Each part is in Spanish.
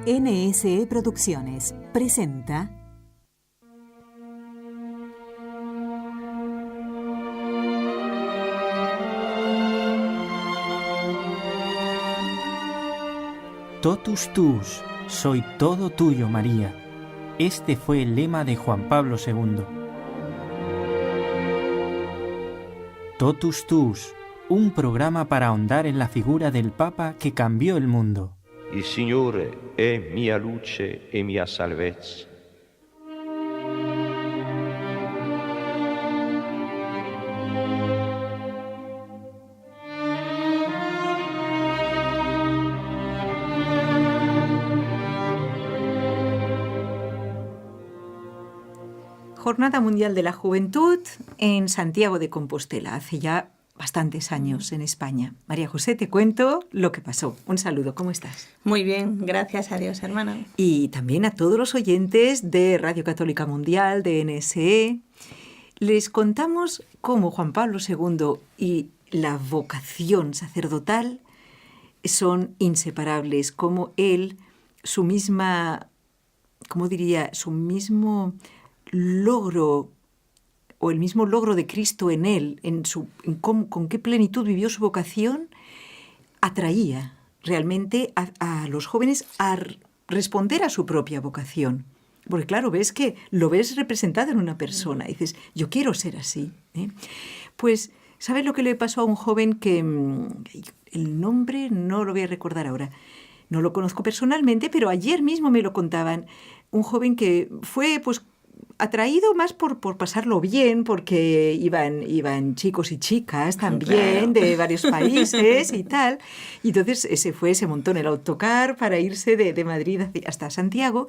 NSE Producciones presenta Totus tuus, soy todo tuyo, María. Este fue el lema de Juan Pablo II. Totus tuus, un programa para ahondar en la figura del Papa que cambió el mundo. Il Signore è mia luce e mia salvezza. Jornada Mundial de la Juventud en Santiago de Compostela, hace ya bastantes años en España. María José, te cuento lo que pasó. Un saludo, ¿cómo estás? Muy bien, gracias a Dios, hermana. Y también a todos los oyentes de Radio Católica Mundial, de NSE. Les contamos cómo Juan Pablo II y la vocación sacerdotal son inseparables, cómo él, su mismo logro o el mismo logro de Cristo en él, con qué plenitud vivió su vocación, atraía realmente a los jóvenes a responder a su propia vocación. Porque claro, lo ves representado en una persona y dices, yo quiero ser así, ¿eh? Pues, ¿sabes lo que le pasó a un joven que el nombre no lo voy a recordar ahora? No lo conozco personalmente, pero ayer mismo me lo contaban. Un joven que fue, pues, atraído más por pasarlo bien, porque iban chicos y chicas también, claro, de varios países y tal. Y entonces se montó en el autocar para irse de Madrid hasta Santiago.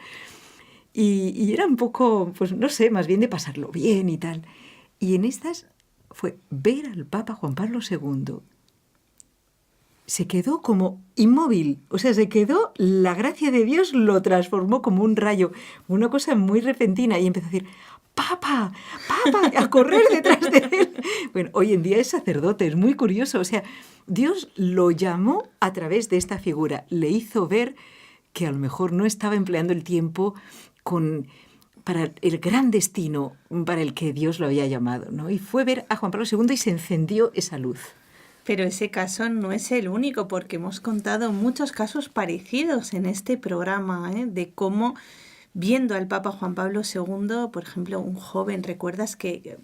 Y era un poco, pues no sé, más bien de pasarlo bien y tal. Y en estas fue ver al Papa Juan Pablo II. Se quedó como inmóvil, la gracia de Dios lo transformó como un rayo, una cosa muy repentina, y empezó a decir, ¡Papa! ¡Papa! A correr detrás de él. Bueno, hoy en día es sacerdote, es muy curioso, Dios lo llamó a través de esta figura, le hizo ver que a lo mejor no estaba empleando el tiempo para el gran destino para el que Dios lo había llamado, ¿no? Y fue ver a Juan Pablo II y se encendió esa luz. Pero ese caso no es el único, porque hemos contado muchos casos parecidos en este programa, de cómo, viendo al Papa Juan Pablo II, por ejemplo, un joven, ¿recuerdas que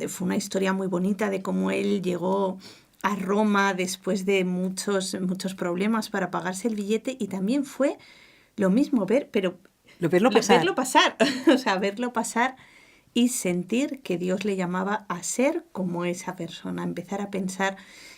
fue una historia muy bonita de cómo él llegó a Roma después de muchos problemas para pagarse el billete? Y también fue lo mismo, verlo pasar, verlo pasar y sentir que Dios le llamaba a ser como esa persona, empezar a pensar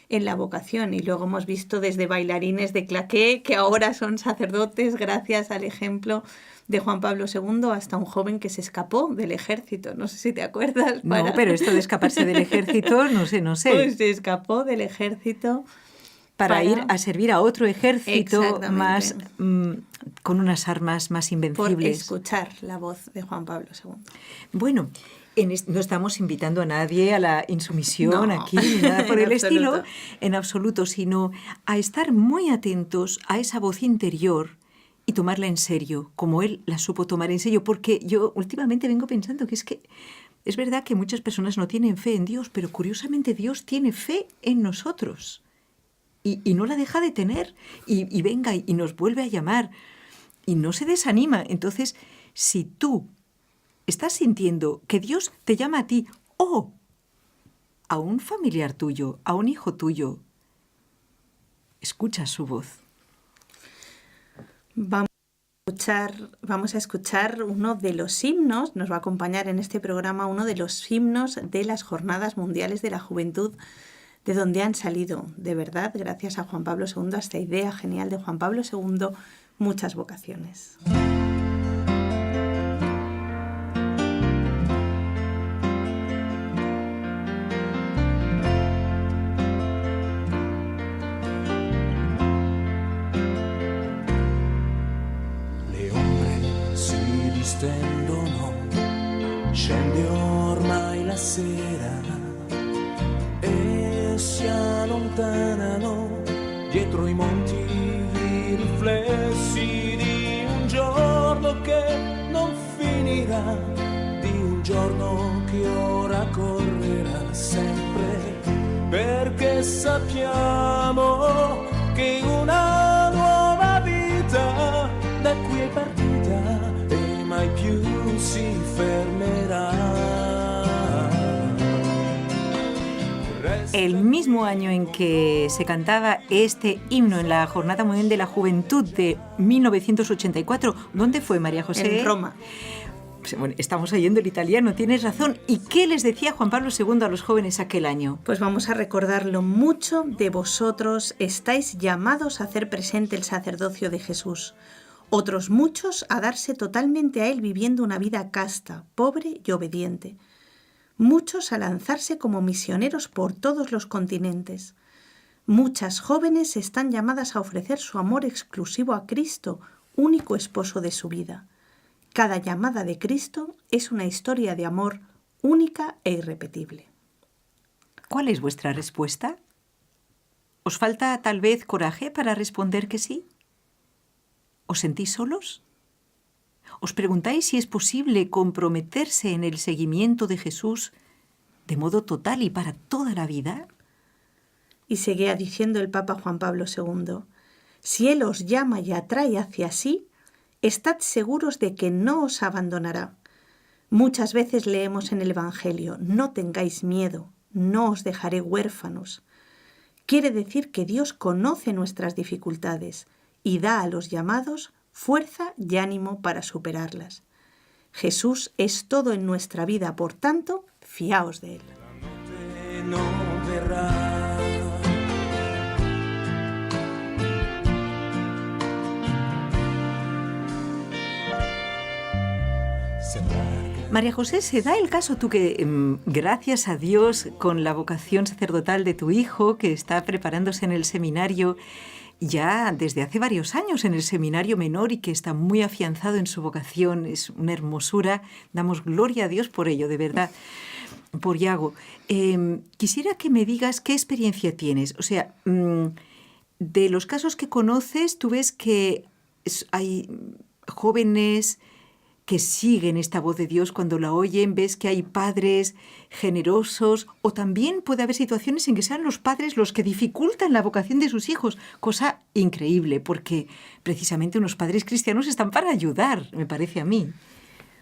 en la vocación. Y luego hemos visto desde bailarines de claqué que ahora son sacerdotes gracias al ejemplo de Juan Pablo II, hasta un joven que se escapó del ejército. No sé si te acuerdas. No, pero esto de escaparse del ejército, no sé. Pues se escapó del ejército para ir a servir a otro ejército más con unas armas más invencibles. Por escuchar la voz de Juan Pablo II. Bueno, no estamos invitando a nadie a la insumisión aquí, ni nada por el estilo, en absoluto, sino a estar muy atentos a esa voz interior y tomarla en serio, como él la supo tomar en serio, porque yo últimamente vengo pensando que es verdad que muchas personas no tienen fe en Dios, pero curiosamente Dios tiene fe en nosotros. Y no la deja de tener, y venga y nos vuelve a llamar, y no se desanima. Entonces, si tú estás sintiendo que Dios te llama a ti, o a un familiar tuyo, a un hijo tuyo, escucha su voz. Vamos a escuchar uno de los himnos, nos va a acompañar en este programa uno de los himnos de las Jornadas Mundiales de la Juventud, de donde han salido, de verdad, gracias a Juan Pablo II, a esta idea genial de Juan Pablo II, muchas vocaciones. Le ombre si distendono, scende ormai la sera e si allontanano dietro i monti i riflessi di paura di un giorno che ora correrà sempre, perché sappiamo che una nuova vita da qui è partita e mai più si fermerà. El mismo año en que se cantaba este himno en la Jornada Mundial de la Juventud de 1984, ¿dónde fue, María José? En Roma. Bueno, estamos oyendo el italiano, tienes razón. ¿Y qué les decía Juan Pablo II a los jóvenes aquel año? Pues vamos a recordarlo mucho de vosotros. Estáis llamados a hacer presente el sacerdocio de Jesús. Otros muchos a darse totalmente a él viviendo una vida casta, pobre y obediente. Muchos a lanzarse como misioneros por todos los continentes. Muchas jóvenes están llamadas a ofrecer su amor exclusivo a Cristo, único esposo de su vida. Cada llamada de Cristo es una historia de amor única e irrepetible. ¿Cuál es vuestra respuesta? ¿Os falta tal vez coraje para responder que sí? ¿Os sentís solos? ¿Os preguntáis si es posible comprometerse en el seguimiento de Jesús de modo total y para toda la vida? Y seguía diciendo el Papa Juan Pablo II, si Él os llama y atrae hacia sí, estad seguros de que no os abandonará. Muchas veces leemos en el Evangelio, no tengáis miedo, no os dejaré huérfanos. Quiere decir que Dios conoce nuestras dificultades y da a los llamados fuerza y ánimo para superarlas. Jesús es todo en nuestra vida, por tanto, fiaos de Él. No verrà. María José, se da el caso tú que, gracias a Dios, con la vocación sacerdotal de tu hijo, que está preparándose en el seminario ya desde hace varios años en el seminario menor y que está muy afianzado en su vocación, es una hermosura, damos gloria a Dios por ello, de verdad. Por Iago, quisiera que me digas qué experiencia tienes. O sea, de los casos que conoces, tú ves que hay jóvenes que siguen esta voz de Dios cuando la oyen, ves que hay padres generosos, o también puede haber situaciones en que sean los padres los que dificultan la vocación de sus hijos, cosa increíble, porque precisamente unos padres cristianos están para ayudar, me parece a mí.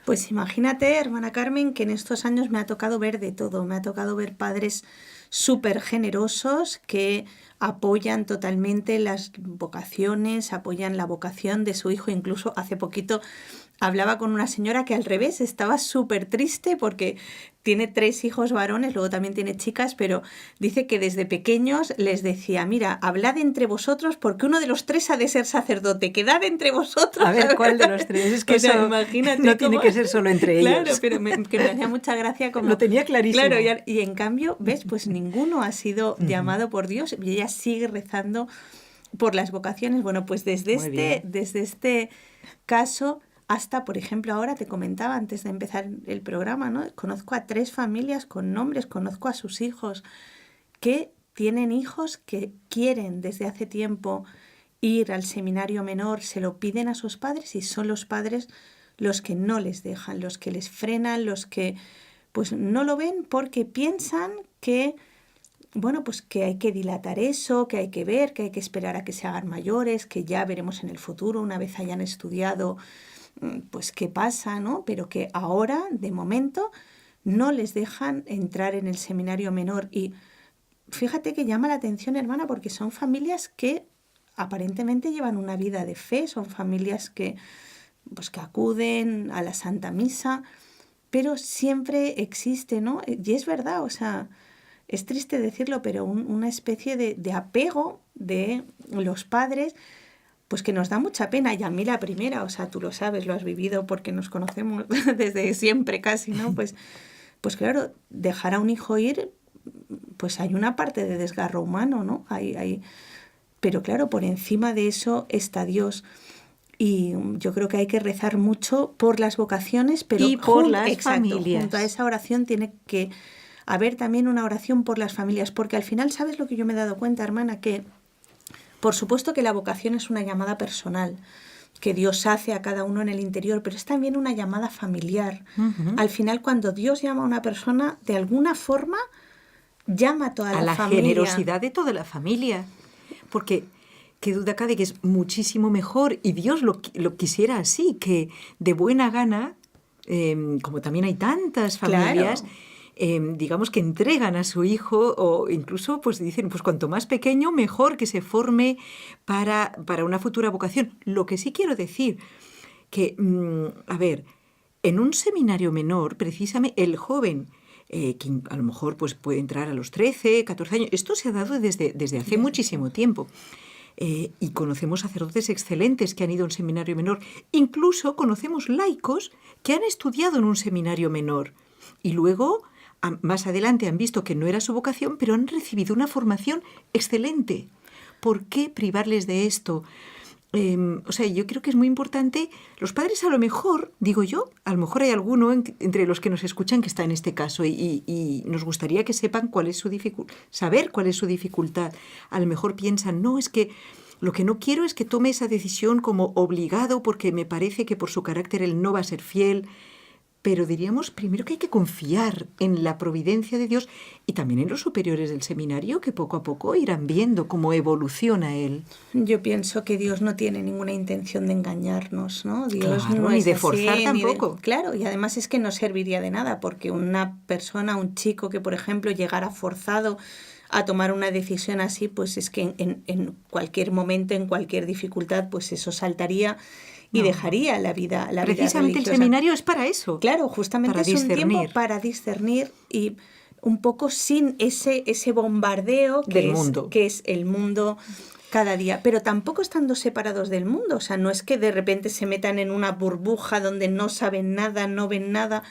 Pues imagínate, hermana Carmen, que en estos años me ha tocado ver de todo. Me ha tocado ver padres súper generosos que apoyan totalmente las vocaciones, apoyan la vocación de su hijo. Incluso hace poquito hablaba con una señora que al revés estaba súper triste porque tiene 3 hijos varones, luego también tiene chicas, pero dice que desde pequeños les decía, mira, hablad entre vosotros porque uno de los 3 ha de ser sacerdote, quedad entre vosotros. A ver, ¿cuál de los 3? Es que o sea, eso imagínate no tiene que ser solo entre ellos. Claro, pero que me hacía mucha gracia como... Lo tenía clarísimo. Claro, y en cambio, ¿ves? Pues ninguno ha sido llamado por Dios y ella sigue rezando por las vocaciones. Bueno, pues desde este caso... Hasta, por ejemplo, ahora te comentaba antes de empezar el programa, ¿no? Conozco a 3 familias con nombres, conozco a sus hijos que tienen hijos que quieren desde hace tiempo ir al seminario menor, se lo piden a sus padres y son los padres los que no les dejan, los que les frenan, los que pues no lo ven porque piensan que, bueno, pues que hay que dilatar eso, que hay que ver, que hay que esperar a que se hagan mayores, que ya veremos en el futuro, una vez hayan estudiado, pues qué pasa, ¿no? Pero que ahora, de momento, no les dejan entrar en el seminario menor. Y fíjate que llama la atención, hermana, porque son familias que aparentemente llevan una vida de fe, son familias que, pues, que acuden a la Santa Misa, pero siempre existe, ¿no? Y es verdad, o sea, es triste decirlo, pero una especie de apego de los padres, pues que nos da mucha pena, y a mí la primera, o sea, tú lo sabes, lo has vivido porque nos conocemos desde siempre casi, ¿no? Pues claro, dejar a un hijo ir, pues hay una parte de desgarro humano, ¿no? Pero claro, por encima de eso está Dios. Y yo creo que hay que rezar mucho por las vocaciones, pero y por las familias. Junto a esa oración tiene que haber también una oración por las familias, porque al final, ¿sabes lo que yo me he dado cuenta, hermana? Que por supuesto que la vocación es una llamada personal. que Dios hace a cada uno en el interior, pero es también una llamada familiar. Al final, cuando Dios llama a una persona, de alguna forma llama a toda la familia. A la generosidad de toda la familia. Porque qué duda cabe que es muchísimo mejor, y Dios lo quisiera así, que de buena gana, como también hay tantas familias, digamos que entregan a su hijo, o incluso pues dicen, pues cuanto más pequeño, mejor, que se forme para una futura vocación. Lo que sí quiero decir, que, a ver, en un seminario menor, precisamente el joven, que a lo mejor pues, puede entrar a los 13, 14 años, esto se ha dado desde hace muchísimo tiempo. Y conocemos sacerdotes excelentes que han ido a un seminario menor. Incluso conocemos laicos que han estudiado en un seminario menor y luego, más adelante, han visto que no era su vocación, pero han recibido una formación excelente. ¿Por qué privarles de esto? O sea, yo creo que es muy importante. Los padres, a lo mejor, digo yo, a lo mejor hay alguno entre los que nos escuchan que está en este caso y nos gustaría que sepan cuál es su saber cuál es su dificultad. A lo mejor piensan, no, es que lo que no quiero es que tome esa decisión como obligado porque me parece que por su carácter él no va a ser fiel. Pero diríamos primero que hay que confiar en la providencia de Dios y también en los superiores del seminario, que poco a poco irán viendo cómo evoluciona él. Yo pienso que Dios no tiene ninguna intención de engañarnos, ¿no? Dios claro, no ni es de así, forzar tampoco. Claro, y además es que no serviría de nada, porque una persona, un chico que, por ejemplo, llegara forzado a tomar una decisión así, pues es que en cualquier momento, en cualquier dificultad, pues eso saltaría y dejaría la vida Precisamente religiosa. El seminario es para eso. Claro, justamente para es un discernir. tiempo para discernir y un poco sin ese bombardeo que es el mundo cada día, pero tampoco estando separados del mundo. O sea, no es que de repente se metan en una burbuja donde no saben nada, no ven nada,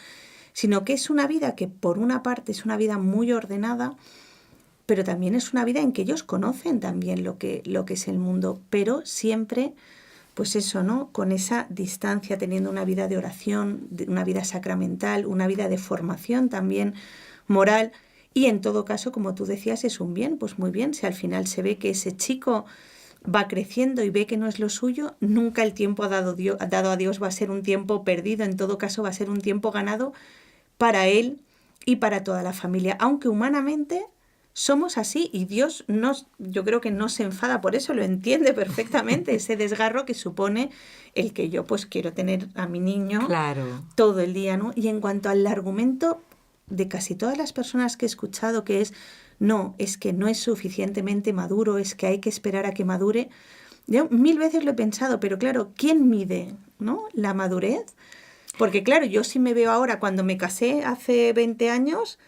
sino que es una vida que por una parte es una vida muy ordenada, pero también es una vida en que ellos conocen también lo que es el mundo, pero siempre, pues eso, ¿no? Con esa distancia, teniendo una vida de oración, una vida sacramental, una vida de formación también moral, y en todo caso, como tú decías, es un bien, pues muy bien, si al final se ve que ese chico va creciendo y ve que no es lo suyo, nunca el tiempo dado a Dios va a ser un tiempo perdido, en todo caso va a ser un tiempo ganado para él y para toda la familia, aunque humanamente somos así y Dios yo creo que no se enfada por eso, lo entiende perfectamente, ese desgarro que supone el que yo pues quiero tener a mi niño todo el día, ¿no? Y en cuanto al argumento de casi todas las personas que he escuchado, que es que no es suficientemente maduro, es que hay que esperar a que madure, yo 1000 veces lo he pensado, pero claro, ¿quién mide, ¿no? la madurez? Porque claro, yo si me veo ahora cuando me casé hace 20 años,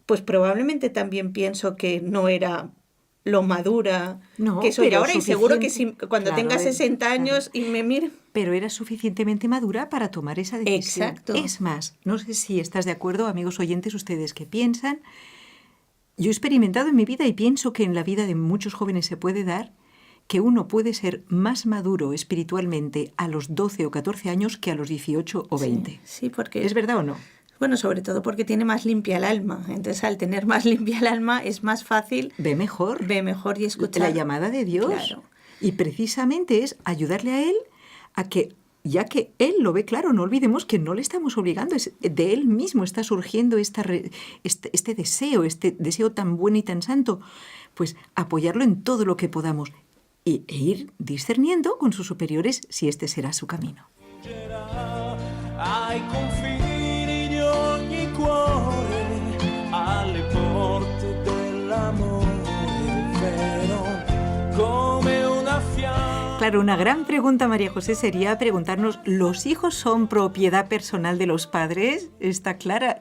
pues probablemente también pienso que no era lo madura que soy ahora, y seguro que cuando tenga 60 años y me mire... Pero era suficientemente madura para tomar esa decisión. Exacto. Es más, no sé si estás de acuerdo, amigos oyentes, ustedes que piensan. Yo he experimentado en mi vida y pienso que en la vida de muchos jóvenes se puede dar que uno puede ser más maduro espiritualmente a los 12 o 14 años que a los 18 o 20. Sí, porque... ¿Es verdad o no? Bueno, sobre todo porque tiene más limpia el alma. Entonces, al tener más limpia el alma, es más fácil... Ve mejor y escuchar. La llamada de Dios. Claro. Y precisamente es ayudarle a él a que, ya que él lo ve claro, no olvidemos que no le estamos obligando, es de él mismo está surgiendo este deseo tan bueno y tan santo, pues apoyarlo en todo lo que podamos e ir discerniendo con sus superiores si este será su camino. Ai confini di ogni cuore, alle porte dell'amore vero, come una fiamma. Claro, una gran pregunta, María José, sería preguntarnos, ¿los hijos son propiedad personal de los padres? ¿Está clara?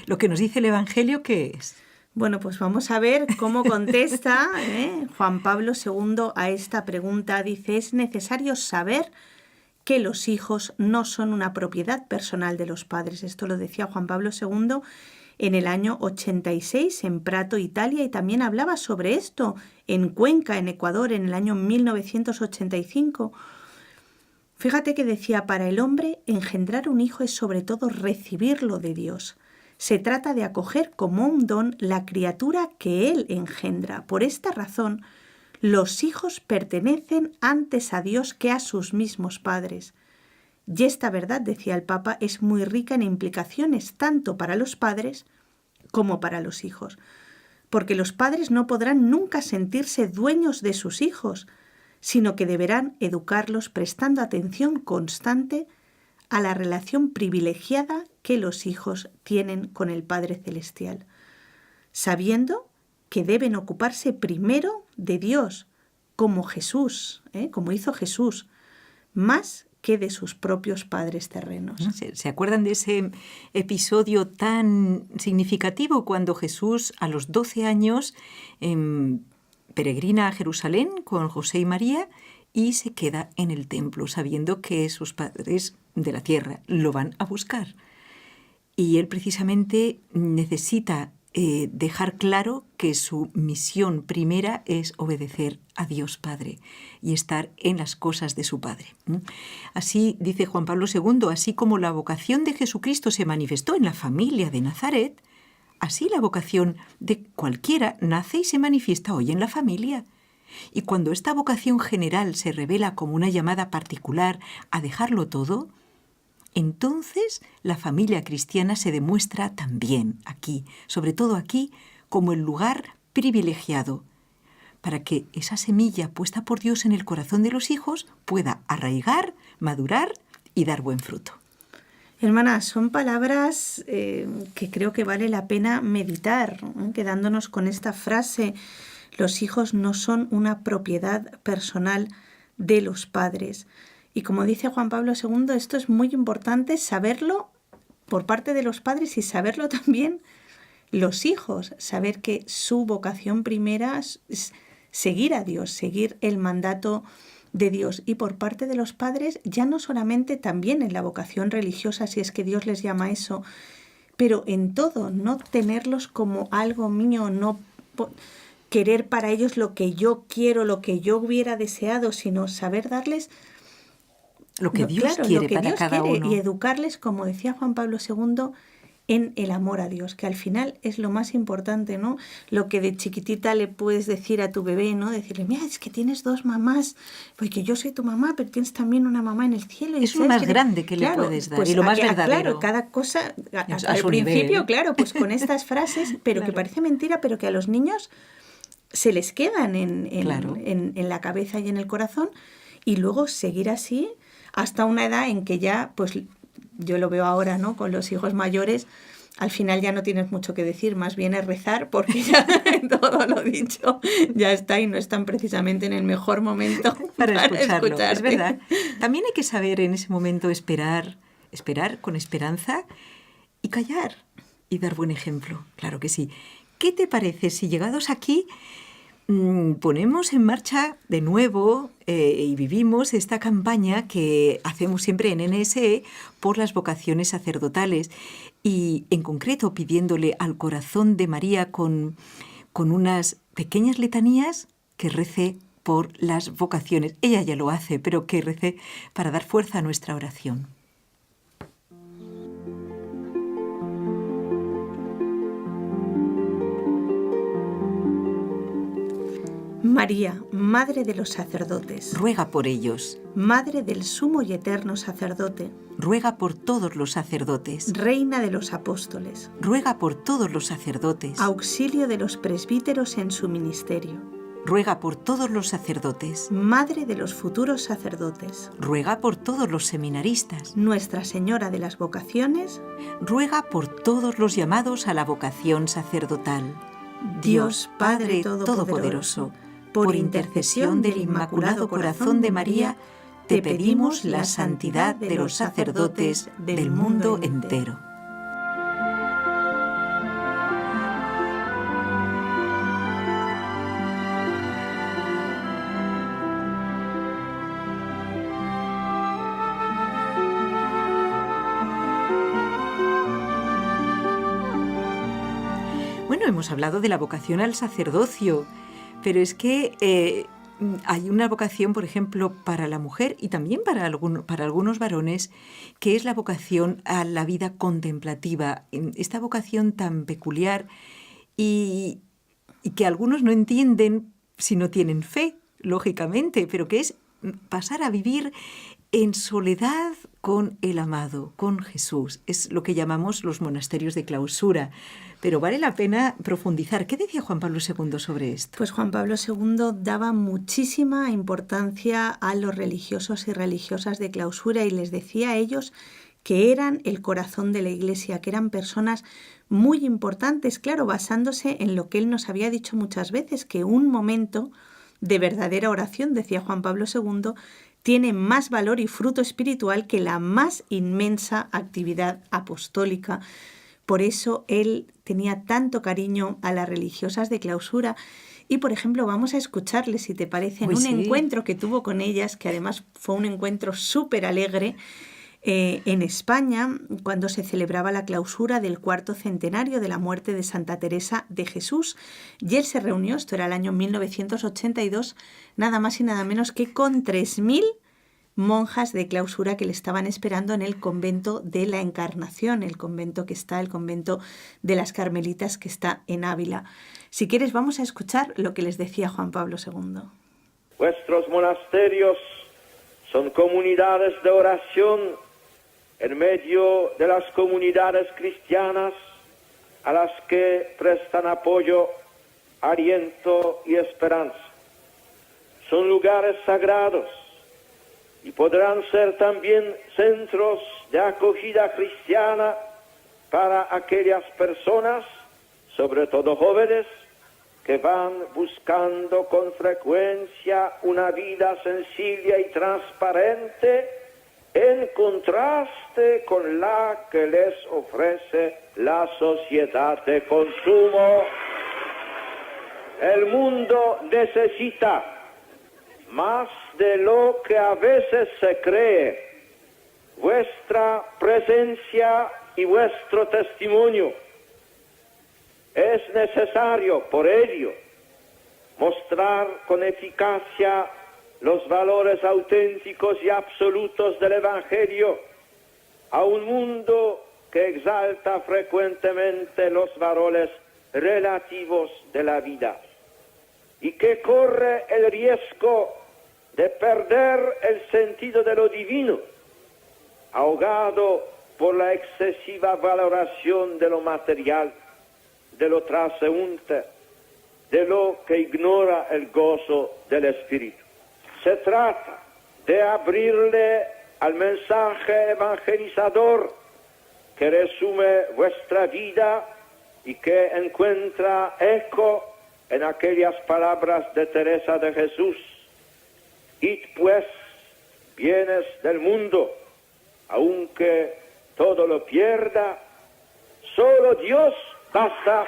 Lo que nos dice el Evangelio, ¿qué es? Bueno, pues vamos a ver cómo contesta Juan Pablo II a esta pregunta. Dice, es necesario saber que los hijos no son una propiedad personal de los padres. Esto lo decía Juan Pablo II en el año 86 en Prato, Italia, y también hablaba sobre esto en Cuenca, en Ecuador, en el año 1985. Fíjate que decía, para el hombre, engendrar un hijo es sobre todo recibirlo de Dios. Se trata de acoger como un don la criatura que él engendra. Por esta razón, Los hijos pertenecen antes a Dios que a sus mismos padres. Y esta verdad, decía el Papa, es muy rica en implicaciones tanto para los padres como para los hijos. Porque los padres no podrán nunca sentirse dueños de sus hijos, sino que deberán educarlos prestando atención constante a la relación privilegiada que los hijos tienen con el Padre Celestial, sabiendo que deben ocuparse primero de Dios, como Jesús, como hizo Jesús, más que de sus propios padres terrenos. ¿Se acuerdan de ese episodio tan significativo cuando Jesús a los 12 años peregrina a Jerusalén con José y María y se queda en el templo sabiendo que sus padres de la tierra lo van a buscar? Y él precisamente necesita dejar claro que su misión primera es obedecer a Dios Padre y estar en las cosas de su Padre. Así dice Juan Pablo II, así como la vocación de Jesucristo se manifestó en la familia de Nazaret, así la vocación de cualquiera nace y se manifiesta hoy en la familia. Y cuando esta vocación general se revela como una llamada particular a dejarlo todo, entonces la familia cristiana se demuestra también aquí, sobre todo aquí, como el lugar privilegiado, para que esa semilla puesta por Dios en el corazón de los hijos pueda arraigar, madurar y dar buen fruto. Hermanas, son palabras que creo que vale la pena meditar, quedándonos con esta frase: los hijos no son una propiedad personal de los padres. Y como dice Juan Pablo II, esto es muy importante saberlo por parte de los padres y saberlo también los hijos, saber que su vocación primera es seguir a Dios, seguir el mandato de Dios. Y por parte de los padres, ya no solamente también en la vocación religiosa, si es que Dios les llama a eso, pero en todo, no tenerlos como algo mío, no querer para ellos lo que yo quiero, lo que yo hubiera deseado, sino saber darles lo que Dios quiere para Dios cada quiere, uno. y educarles, como decía Juan Pablo II, en el amor a Dios, que al final es lo más importante, ¿no? Lo que de chiquitita le puedes decir a tu bebé, ¿no? Decirle, mira, es que tienes dos mamás, porque yo soy tu mamá, pero tienes también una mamá en el cielo. Es lo más grande que le puedes dar, y lo más verdadero. Claro, cada cosa, a al su principio, nivel. claro, pues con estas frases, pero que parece mentira, pero que a los niños se les quedan en la cabeza y en el corazón, y luego seguir así hasta una edad en que ya, pues yo lo veo ahora, ¿no? Con los hijos mayores, al final ya no tienes mucho que decir, más bien es rezar, porque ya todo lo dicho ya está y no están precisamente en el mejor momento para escucharlo. escucharte. Es verdad. También hay que saber en ese momento esperar con esperanza y callar y dar buen ejemplo. Claro que sí. ¿Qué te parece si llegados aquí ponemos en marcha de nuevo y vivimos esta campaña que hacemos siempre en NSE por las vocaciones sacerdotales y en concreto pidiéndole al corazón de María con unas pequeñas letanías que rece por las vocaciones? Ella ya lo hace, pero que rece para dar fuerza a nuestra oración. María, Madre de los sacerdotes, Ruega por ellos. Madre del sumo y eterno sacerdote, Ruega por todos los sacerdotes. Reina de los apóstoles, Ruega por todos los sacerdotes. auxilio de los presbíteros en su ministerio, Ruega por todos los sacerdotes. Madre de los futuros sacerdotes, Ruega por todos los seminaristas. Nuestra Señora de las vocaciones, Ruega por todos los llamados a la vocación sacerdotal. Dios Padre Todopoderoso, por intercesión del Inmaculado Corazón de María, te pedimos la santidad de los sacerdotes del mundo entero. Bueno, hemos hablado de la vocación al sacerdocio, pero es que hay una vocación, por ejemplo, para la mujer y también para algunos varones, que es la vocación a la vida contemplativa. Esta vocación tan peculiar y que algunos no entienden si no tienen fe, lógicamente, pero que es pasar a vivir en soledad con el amado, con Jesús. Es lo que llamamos los monasterios de clausura. Pero vale la pena profundizar. ¿Qué decía Juan Pablo II sobre esto? Pues Juan Pablo II daba muchísima importancia a los religiosos y religiosas de clausura y les decía a ellos que eran el corazón de la Iglesia, que eran personas muy importantes, claro, basándose en lo que él nos había dicho muchas veces, que un momento de verdadera oración, decía Juan Pablo II, tiene más valor y fruto espiritual que la más inmensa actividad apostólica. Por eso él tenía tanto cariño a las religiosas de clausura. Y, por ejemplo, vamos a escucharles, si te parece, en un encuentro que tuvo con ellas, que además fue un encuentro súper alegre, en España, cuando se celebraba la clausura del 4º centenario de la muerte de Santa Teresa de Jesús. Y él se reunió, esto era el año 1982, nada más y nada menos que con 3.000 monjas de clausura que le estaban esperando en el convento de la Encarnación, el convento de las Carmelitas que está en Ávila. Si quieres, vamos a escuchar lo que les decía Juan Pablo II. Vuestros monasterios son comunidades de oración en medio de las comunidades cristianas a las que prestan apoyo, aliento y esperanza. Son lugares sagrados y podrán ser también centros de acogida cristiana para aquellas personas, sobre todo jóvenes, que van buscando con frecuencia una vida sencilla y transparente en contraste con la que les ofrece la sociedad de consumo. El mundo necesita, más de lo que a veces se cree, vuestra presencia y vuestro testimonio. Es necesario, por ello, mostrar con eficacia los valores auténticos y absolutos del Evangelio a un mundo que exalta frecuentemente los valores relativos de la vida y que corre el riesgo de perder el sentido de lo divino, ahogado por la excesiva valoración de lo material, de lo transeúnte, de lo que ignora el gozo del Espíritu. Se trata de abrirle al mensaje evangelizador que resume vuestra vida y que encuentra eco en aquellas palabras de Teresa de Jesús. Id pues, bienes del mundo, aunque todo lo pierda, solo Dios basta.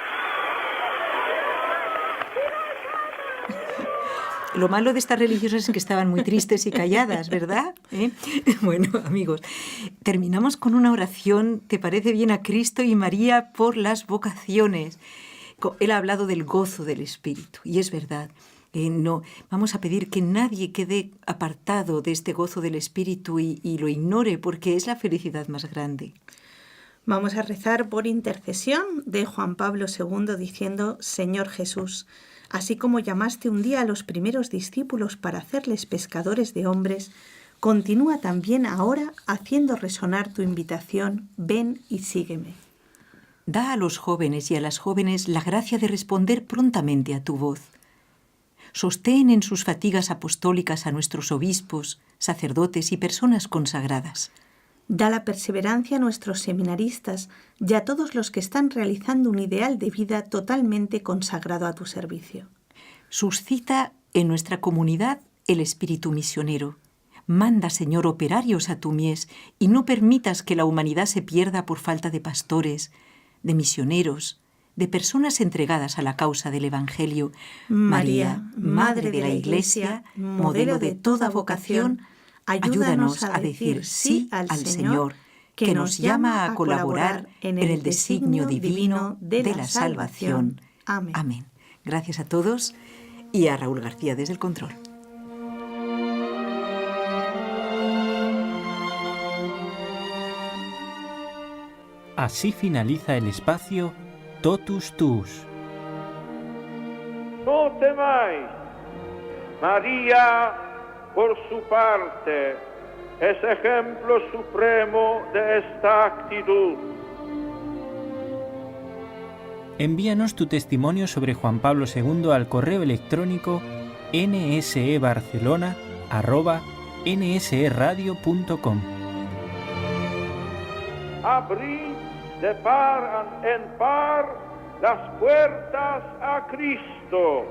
Lo malo de estas religiosas es que estaban muy tristes y calladas, ¿verdad? Bueno, amigos, terminamos con una oración, ¿te parece bien? A Cristo y María por las vocaciones. Él ha hablado del gozo del Espíritu, y es verdad. No, vamos a pedir que nadie quede apartado de este gozo del Espíritu y lo ignore, porque es la felicidad más grande. Vamos a rezar por intercesión de Juan Pablo II diciendo: Señor Jesús, así como llamaste un día a los primeros discípulos para hacerles pescadores de hombres, continúa también ahora haciendo resonar tu invitación: ven y sígueme. Da a los jóvenes y a las jóvenes la gracia de responder prontamente a tu voz. Sostén en sus fatigas apostólicas a nuestros obispos, sacerdotes y personas consagradas. Da la perseverancia a nuestros seminaristas y a todos los que están realizando un ideal de vida totalmente consagrado a tu servicio. Suscita en nuestra comunidad el espíritu misionero. Manda, Señor, operarios a tu mies y no permitas que la humanidad se pierda por falta de pastores, de misioneros, de personas entregadas a la causa del Evangelio. María, Madre de la Iglesia, modelo de toda vocación, ayúdanos a decir sí al Señor, que nos llama a colaborar en el designio divino de la salvación. Amén. Amén. Gracias a todos y a Raúl García desde el control. Así finaliza el espacio Totus Tus. No temáis, María, por su parte, es ejemplo supremo de esta actitud. Envíanos tu testimonio sobre Juan Pablo II al correo electrónico nsebarcelona@nseradio.com. Abrid de par en par las puertas a Cristo.